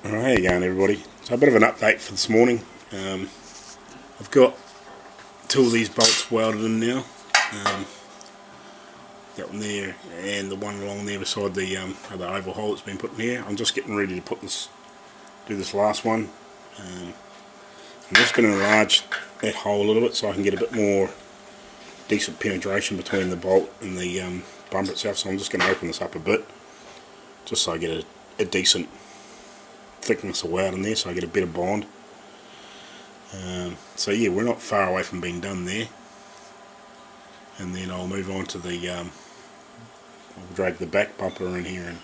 Alright, how you going everybody? So a bit of an update for this morning. I've got two of these bolts welded in now. That one there and the one along there beside the other oval hole that's been put in here. I'm just getting ready to do this last one. I'm just going to enlarge that hole a little bit so I can get a bit more decent penetration between the bolt and the bumper itself. So I'm just going to open this up a bit just so I get a decent thickness of weld in there, so I get a better bond. So yeah, we're not far away from being done there, and then I'll move on to the I'll drag the back bumper in here and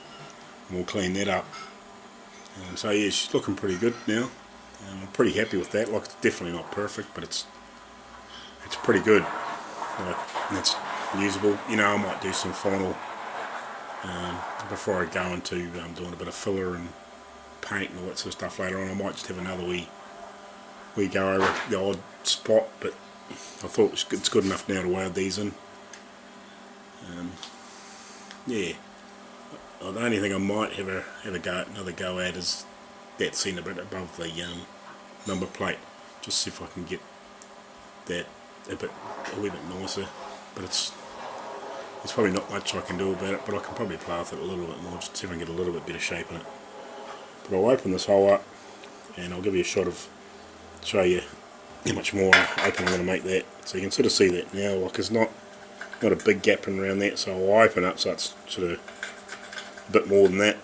we'll clean that up. So yeah, she's looking pretty good now. I'm pretty happy with that. Like, it's definitely not perfect, but it's pretty good. Like, and it's usable. You know, I might do some final before I go into doing a bit of filler and paint and all that sort of stuff later on. I might just have another wee go over the odd spot, but I thought it's good enough now to weld these in. Yeah, the only thing I might have another go at is that scene a bit above the number plate, just see if I can get that a wee bit nicer. But it's probably not much I can do about it, but I can probably play with it a little bit more, just see if I can get a little bit better shape in it. But I'll open this hole up and I'll give you a shot of, show you how much more open I'm going to make that, so you can sort of see that now. Like, there's not a big gap in around that, so I'll open up so it's sort of a bit more than that.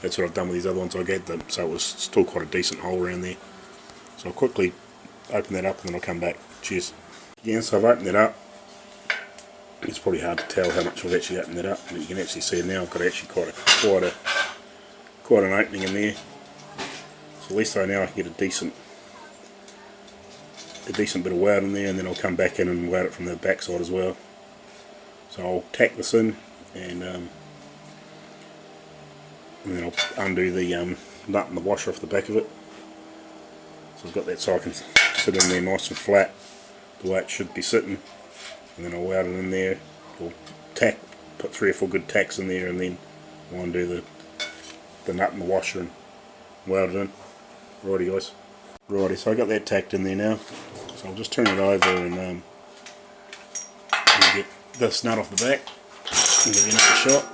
That's what I've done with these other ones I get them, so it was still quite a decent hole around there. So I'll quickly open that up and then I'll come back. Cheers. Again, so I've opened it up. It's probably hard to tell how much I've actually opened it up, but you can actually see now I've got actually quite an opening in there. So at least I now I can get a decent bit of weld in there, and then I'll come back in and weld it from the back side as well. So I'll tack this in and then I'll undo the nut and the washer off the back of it. So I've got that so I can sit in there nice and flat the way it should be sitting, and then I'll weld it in there. I'll put 3 or 4 good tacks in there, and then I'll undo the nut and the washer and weld it in. Righty guys. Righty, so I got that tacked in there now. So I'll just turn it over and get this nut off the back and give you another shot.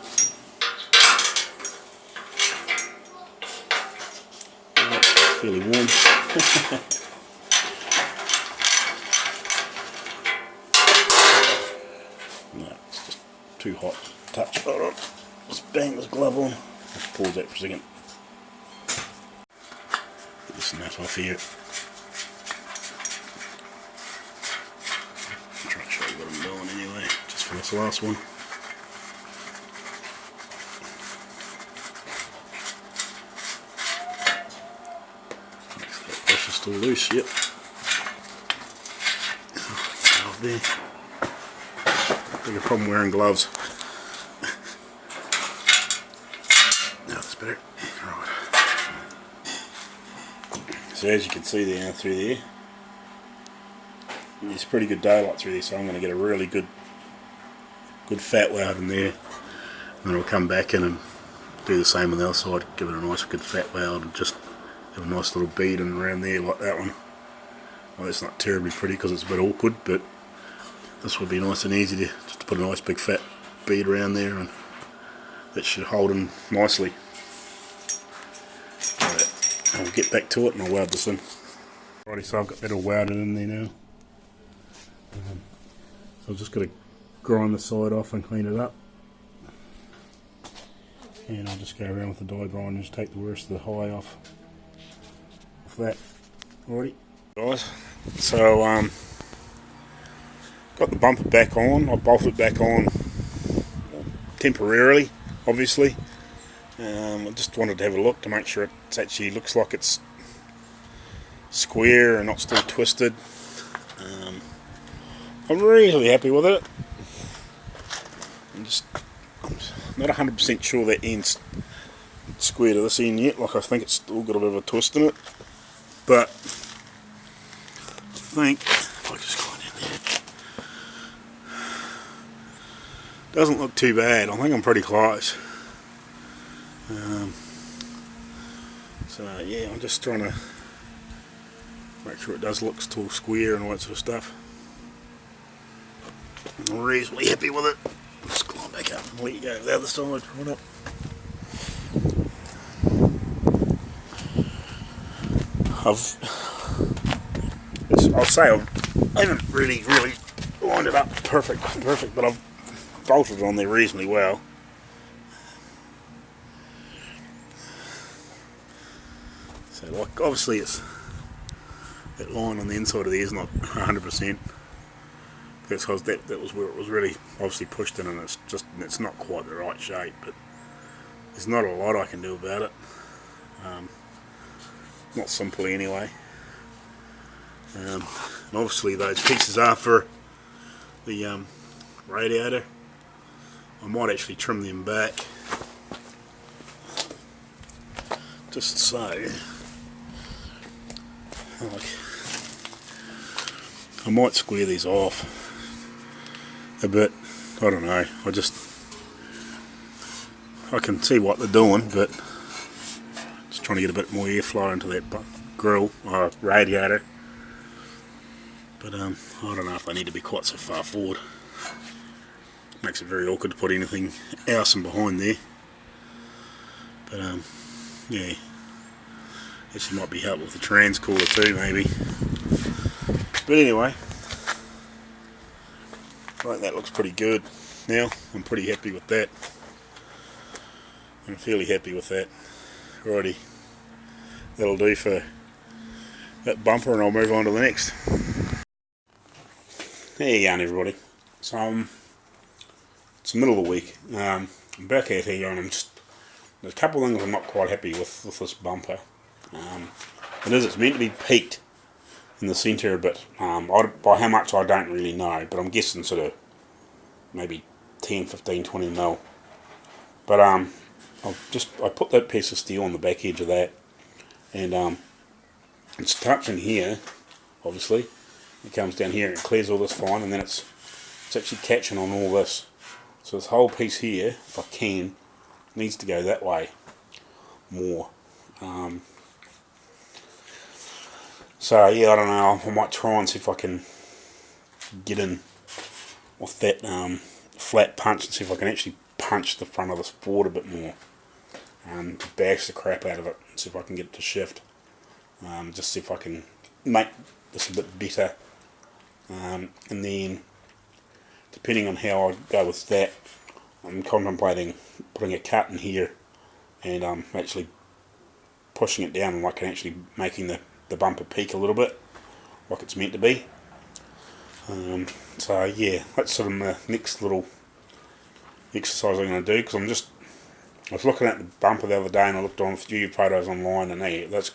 It's fairly warm. No, it's just too hot to touch. Hold on. Just bang this glove on. Let's pause that for a second. Get this nut off here. I'll try to show you what I'm doing anyway, just for this last one. That pressure's still loose, yep. Off there. Bigger problem wearing gloves. Now that's better. Right. So as you can see there through there, there's pretty good daylight through there, so I'm going to get a really good fat weld in there, and then I'll come back in and do the same on the other side, give it a nice good fat weld and just have a nice little bead in around there like that one. Well, it's not terribly pretty because it's a bit awkward, but this would be nice and easy just to put a nice big fat bead around there, and that should hold in nicely. Right, I'll get back to it and I'll weld this in. Righty, so I've got that all welded in there now. So I've just got to grind the side off and clean it up. And I'll just go around with the die grinder and just take the rest of the high off that. Alrighty. Guys, so got the bumper back on. I bolted it back on temporarily, obviously. I just wanted to have a look to make sure it actually looks like it's square and not still twisted. I'm really happy with it. I'm not 100% sure that end's square to this end yet. Like, I think it's still got a bit of a twist in it, but I think if I just go in there, doesn't look too bad. I think I'm pretty close. So yeah, I'm just trying to make sure it does look all square and all that sort of stuff. I'm reasonably happy with it. Just climb back up and let you go to the other side. Right up. I'll say I haven't really lined it up perfect, but I've bolted it on there reasonably well. So like obviously it's that line on the inside of there is not 100%. Because that was where it was really obviously pushed in, and it's not quite the right shape, but there's not a lot I can do about it. Not simply anyway. And obviously those pieces are for the radiator. I might actually trim them back, just so. Like, I might square these off a bit. I don't know. I can see what they're doing, but just trying to get a bit more airflow into that grill or radiator. But I don't know if they need to be quite so far forward. Makes it very awkward to put anything else in behind there. But yeah, actually might be helpful with the transcooler too, maybe. But anyway, I think that looks pretty good now. I'm pretty happy with that. I'm fairly happy with that. Alrighty, that'll do for that bumper, and I'll move on to the next. There you go, everybody. So it's the middle of the week. I'm back out here, and there's a couple of things I'm not quite happy with this bumper. It's meant to be peaked in the centre a bit. By how much I don't really know, but I'm guessing sort of maybe 10, 15, 20 mil. But I put that piece of steel on the back edge of that, and it's touching here, obviously. It comes down here and it clears all this fine, and then it's actually catching on all this. So this whole piece here, if I can, needs to go that way more. So yeah, I don't know, I might try and see if I can get in with that flat punch and see if I can actually punch the front of this board a bit more. Bash the crap out of it and see if I can get it to shift. Just see if I can make this a bit better. And then, depending on how I go with that, I'm contemplating putting a cut in here and actually pushing it down, like actually making the bumper peak a little bit, like it's meant to be. So yeah, that's sort of my next little exercise I'm going to do, because I was looking at the bumper the other day and I looked on a few photos online, and it's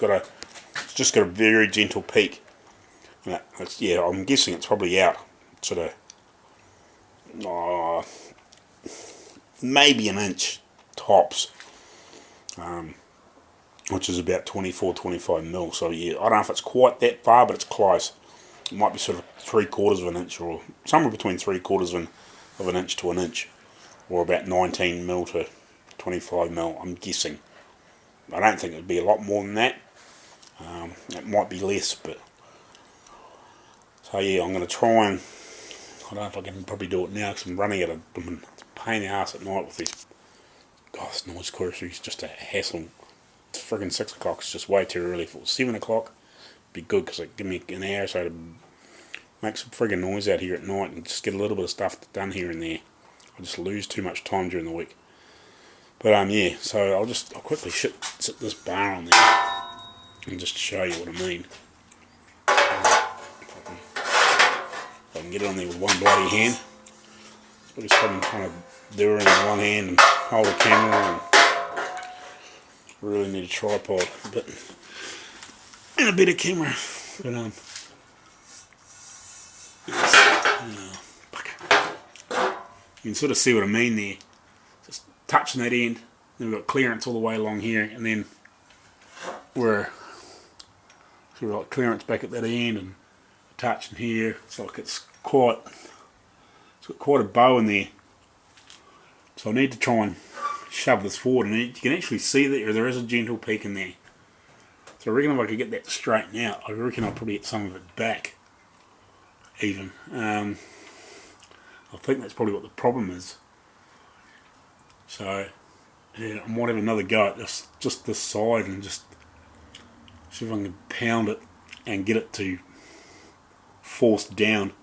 just got a very gentle peak. And I'm guessing it's probably out sort of maybe an inch tops, which is about 24, 25 mil. So yeah, I don't know if it's quite that far, but it's close. It might be sort of 3/4 of an inch, or somewhere between 3/4 of an inch to an inch, or about 19 mil to 25 mil, I'm guessing. I don't think it'd be a lot more than that. It might be less, but so yeah, I'm going to try and, I don't know if I can probably do it now because I'm running at a pain in the ass at night with these. God, this noise cursor is just a hassle. It's friggin' 6 o'clock, it's just way too early. If it was 7 o'clock, it'd be good because it'd give me an hour or so to make some friggin' noise out here at night and just get a little bit of stuff done here and there. I just lose too much time during the week. But yeah, so I'll quickly sit this bar on there and just show you what I mean. If I can get it on there with one bloody hand. So just I'm trying to do it in one hand and hold the camera, and really need a tripod, and a better camera. But you can sort of see what I mean there. Just touching that end, then we've got clearance all the way along here, and then we're sort of like clearance back at that end and touching here. It's like it's got quite a bow in there. So I need to try and shove this forward, and you can actually see that there is a gentle peak in there. So I reckon if I could get that to straighten out, I reckon I'll probably get some of it back even. I think that's probably what the problem is. So yeah, I might have another go at this, just this side, and just see if I can pound it and get it to force down.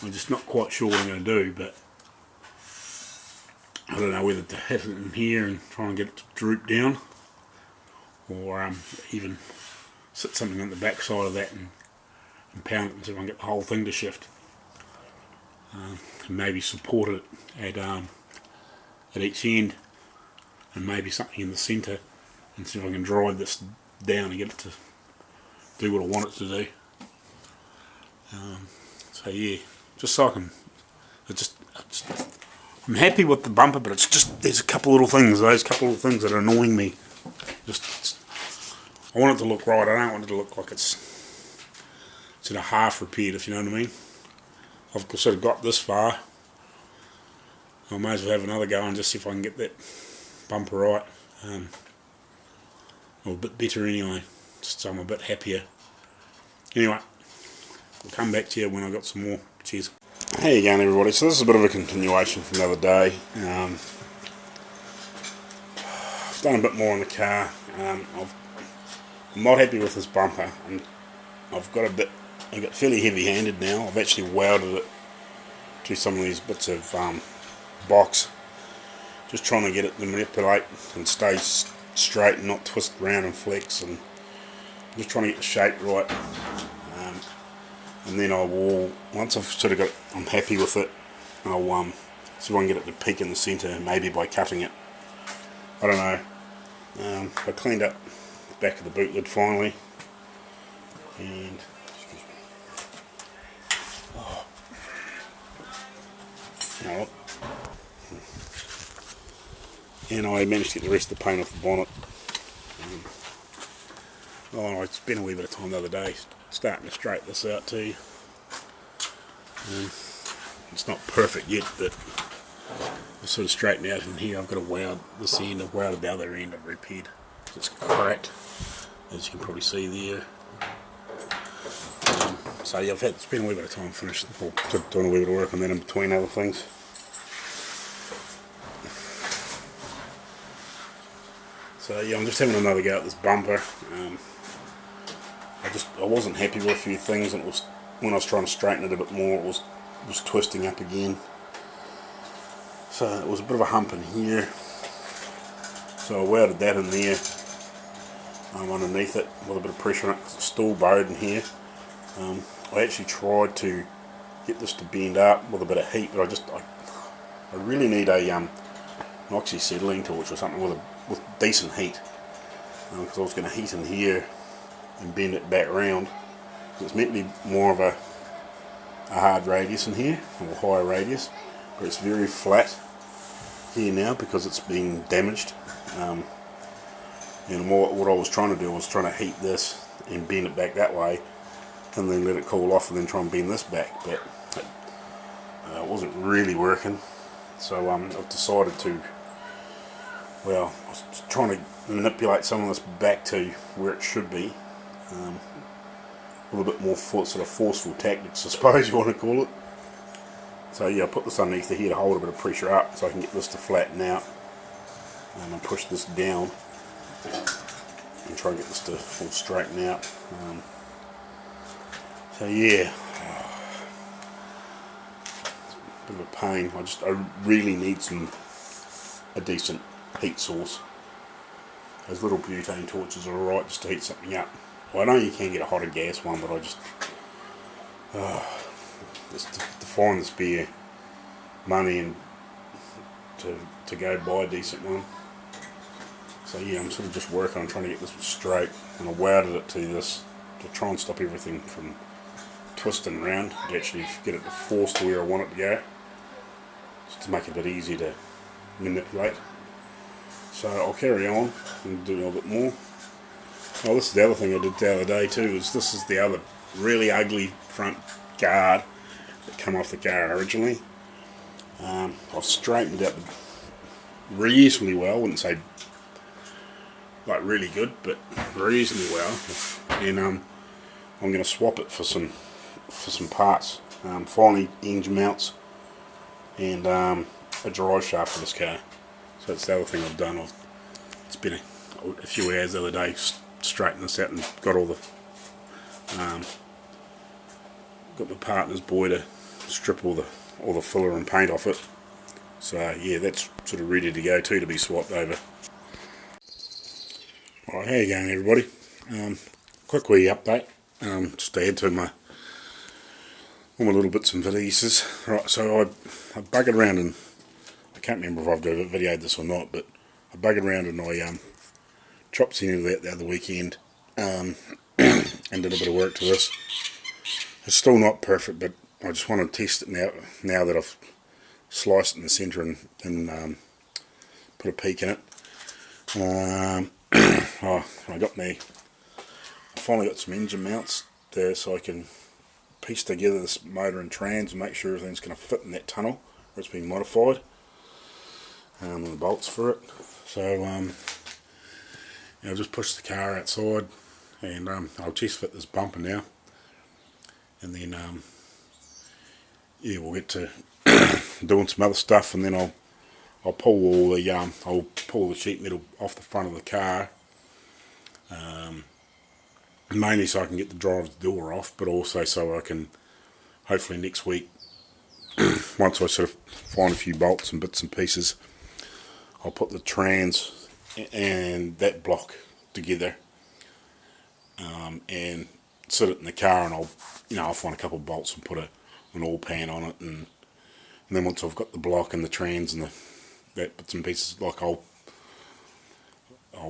I'm just not quite sure what I'm going to do, but I don't know whether to hit it in here and try and get it to droop down, or even sit something on the back side of that and pound it and see if I can get the whole thing to shift. And maybe support it at each end, and maybe something in the centre, and see if I can drive this down and get it to do what I want it to do. So yeah, just so I can, I'm happy with the bumper, but it's just, there's a couple little things that are annoying me. I want it to look right, I don't want it to look like it's in a half repaired, if you know what I mean. I've sort of got this far. I may as well have another go and just see if I can get that bumper right. Or a bit better anyway, just so I'm a bit happier. Anyway, I'll come back to you when I've got some more. Cheers. How you going, everybody? So this is a bit of a continuation from the other day. I've done a bit more on the car. I'm not happy with this bumper. I've got fairly heavy-handed now. I've actually welded it to some of these bits of box, just trying to get it to manipulate and stay straight and not twist around and flex, and just trying to get the shape right. And then I will, once I've sort of got it, I'm happy with it, I'll see if I can get it to peak in the centre, maybe by cutting it. I don't know. I cleaned up the back of the boot lid finally, and and I managed to get the rest of the paint off the bonnet. I spent a wee bit of time the other day starting to straighten this out too. It's not perfect yet, but I've sort of straightened out in here. I've got to weld this end, I've welded the other end, I've repaired. It's cracked, as you can probably see there. So yeah, I've had to spend a wee bit of time doing a wee bit of work on that in between other things. So yeah, I'm just having another go at this bumper. I wasn't happy with a few things, and it was, when I was trying to straighten it a bit more, it was twisting up again. So it was a bit of a hump in here. So I welded that in there, underneath it with a bit of pressure on it, because it's still bowed in here. I actually tried to get this to bend up with a bit of heat, but I really need a oxyacetylene torch or something with decent heat, because I was going to heat in here and bend it back round. It's meant to be more of a hard radius in here, or higher radius, but it's very flat here now because it's been damaged. And what I was trying to do was trying to heat this and bend it back that way, and then let it cool off, and then try and bend this back, but it wasn't really working. So I've decided to, well, I was trying to manipulate some of this back to where it should be, with a bit more sort of forceful tactics, I suppose you want to call it. So yeah, I put this underneath here to hold a bit of pressure up, so I can get this to flatten out, and I push this down and try and get this to all straighten out. So yeah, it's a bit of a pain. I really need a decent heat source. Those little butane torches are alright just to heat something up. Well, I know you can get a hotter gas one, but I just to find the spare money and to go buy a decent one. So yeah, I'm sort of just working on trying to get this straight, and I welded it to this to try and stop everything from twisting around, to actually get it to force to where I want it to go, just to make it a bit easier to manipulate. So I'll carry on and do a little bit more. Oh, this is the other thing I did the other day too, this is the other really ugly front guard that came off the car originally. I've straightened it out reasonably well, I wouldn't say like really good, but reasonably well. And I'm going to swap it for some parts. Finally, engine mounts and a drive shaft for this car. So that's the other thing I've done. It's been a few hours the other day straightening this out and got all the got my partner's boy to strip all the filler and paint off it. So yeah, that's sort of ready to go too, to be swapped over. Alright, how you going everybody? Quick wee update, just to add to all my little bits and pieces. Right, so I buggered around and I can't remember if I've videoed this or not, but I buggered around and I chopped the end of that the other weekend and did a bit of work to this. It's still not perfect, but I just want to test it now that I've sliced it in the centre and put a peak in it. I finally got some engine mounts there so I can piece together this motor and trans and make sure everything's going to fit in that tunnel where it's been modified, and the bolts for it. So I'll just push the car outside and I'll test fit this bumper now, and then yeah, we'll get to doing some other stuff, and then I'll pull all the sheet metal off the front of the car, mainly so I can get the driver's door off, but also so I can hopefully next week, once I sort of find a few bolts and bits and pieces, I'll put the trans and that block together and sit it in the car, and I'll find a couple of bolts and put an oil pan on it, and then once I've got the block and the trans and that bits and pieces, like I'll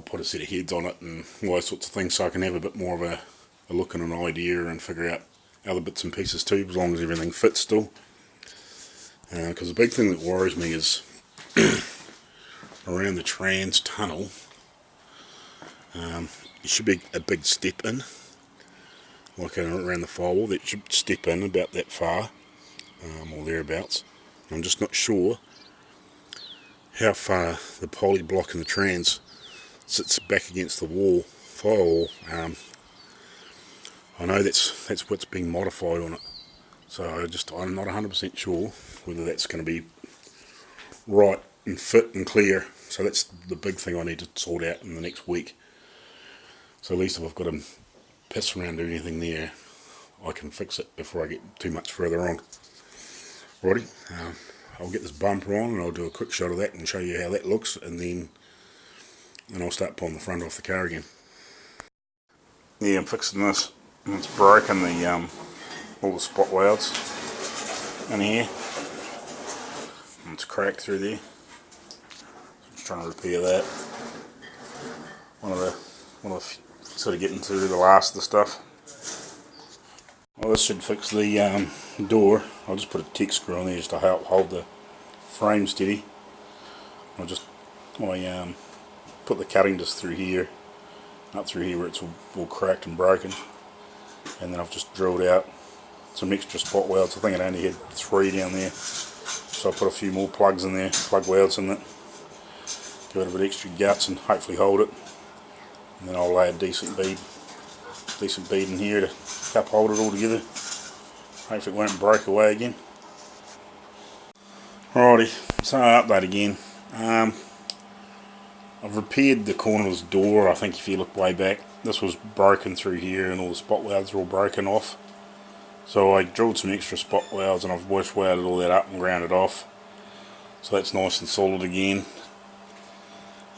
put a set of heads on it and all those sorts of things, so I can have a bit more of a look and an idea and figure out other bits and pieces too, as long as everything fits still. Because the big thing that worries me is around the trans tunnel, there should be a big step in, like around the firewall, that should step in about that far, or thereabouts. I'm just not sure how far the poly block and the trans sits back against the wall, firewall. I know that's what's being modified on it, so I'm not 100% sure whether that's going to be right and fit and clear. So that's the big thing I need to sort out in the next week. So at least if I've got to piss around doing anything there, I can fix it before I get too much further on. Righty, I'll get this bumper on and I'll do a quick shot of that and show you how that looks, and then I'll start pulling the front off the car again. Yeah, I'm fixing this. It's broken all the spot welds in here. And it's cracked through there. I'm just trying to repair that. One of the sort of getting through the last of the stuff. Well, this should fix the door. I'll just put a T screw on there just to help hold the frame steady. I put the cutting disc through here, up through here where it's all cracked and broken, and then I've just drilled out some extra spot welds. I think it only had 3 down there, so I put a few more plugs in there, plug welds in it, give it a bit extra guts and hopefully hold it. And then I'll lay a decent bead in here to cup hold it all together. Hopefully it won't break away again. Alrighty, so update again. I've repaired the corner of this door. I think if you look way back, this was broken through here and all the spot welds are all broken off. So I drilled some extra spot welds and I've wash welded all that up and ground it off. So that's nice and solid again.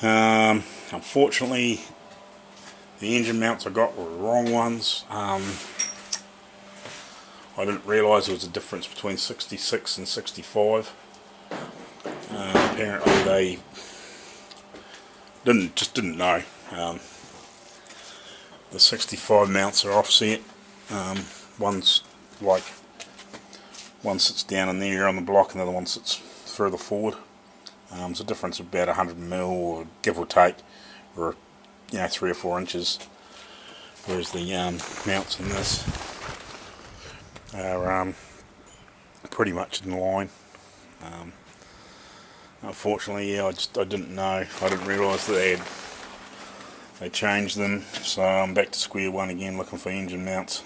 Unfortunately, the engine mounts I got were the wrong ones. I didn't realise there was a difference between 66 and 65. Apparently they didn't know. The 65 mounts are offset. One sits down in there on the block and the other one sits further forward. It's a difference of about 100mm, or give or take, or 3 or 4 inches. Whereas the mounts in this are pretty much in line. Unfortunately, I didn't know. I didn't realise that they had they changed them, so I'm back to square one again looking for engine mounts.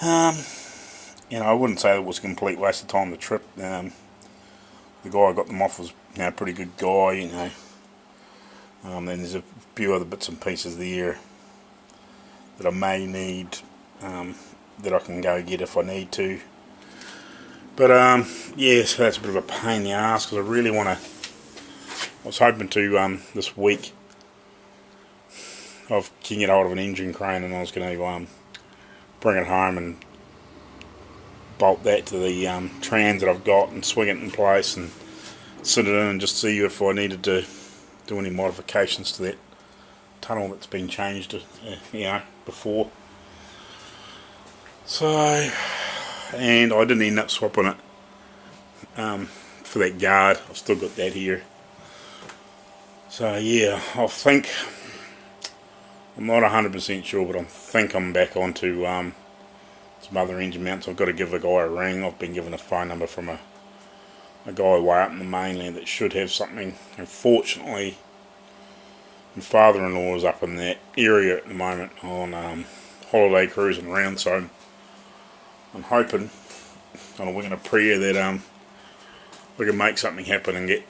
I wouldn't say it was a complete waste of time, the trip. The guy I got them off was a pretty good guy, and there's a few other bits and pieces there that I may need, that I can go get if I need to. But yeah, so that's a bit of a pain in the ass, because I really want to. I was hoping to this week I can get hold of an engine crane, and I was going to bring it home and bolt that to the trans that I've got and swing it in place and sit it in and just see if I needed to do any modifications to that tunnel that's been changed before. So, and I didn't end up swapping it for that guard. I've still got that here. So yeah, I think, I'm not 100% sure, but I think I'm back onto some other engine mounts. I've got to give a guy a ring. I've been given a phone number from a guy way up in the mainland that should have something. Unfortunately, my father-in-law is up in that area at the moment on holiday cruising around, so I'm hoping on a wing and a prayer that we can make something happen and get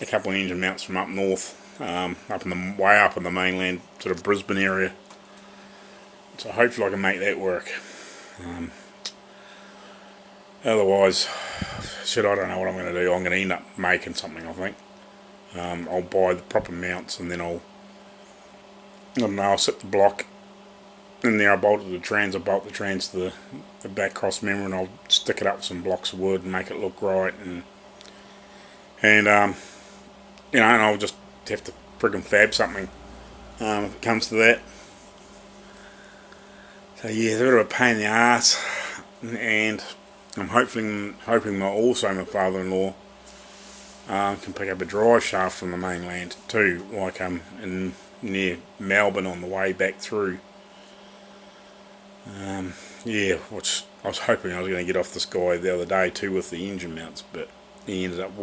a couple of engine mounts from up north, way up in the mainland, sort of Brisbane area. So hopefully I can make that work. Otherwise, I don't know what I'm going to do. I'm going to end up making something, I think. I'll buy the proper mounts, and then I'll set the block in there. I bolt the trans to the back cross member, and I'll stick it up with some blocks of wood and make it look right, and and I'll just have to friggin' fab something if it comes to that. So yeah, it's a bit of a pain in the ass, and I'm hoping my father-in-law can pick up a drive shaft from the mainland too, like in near Melbourne on the way back through. Which I was hoping I was going to get off this guy the other day too with the engine mounts, but he ended up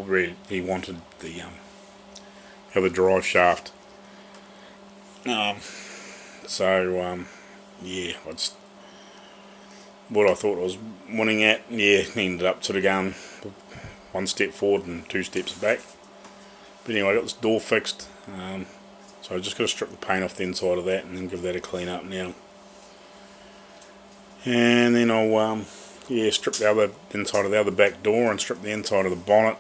he wanted the other drive shaft. What I thought I was winning at, ended up sort of going one step forward and two steps back. But anyway, I got this door fixed, so I just got to strip the paint off the inside of that and then give that a clean up now. And then I'll strip the other inside of the other back door and strip the inside of the bonnet.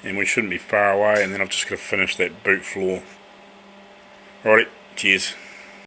And we shouldn't be far away, and then I've just got to finish that boot floor. Alright, cheers.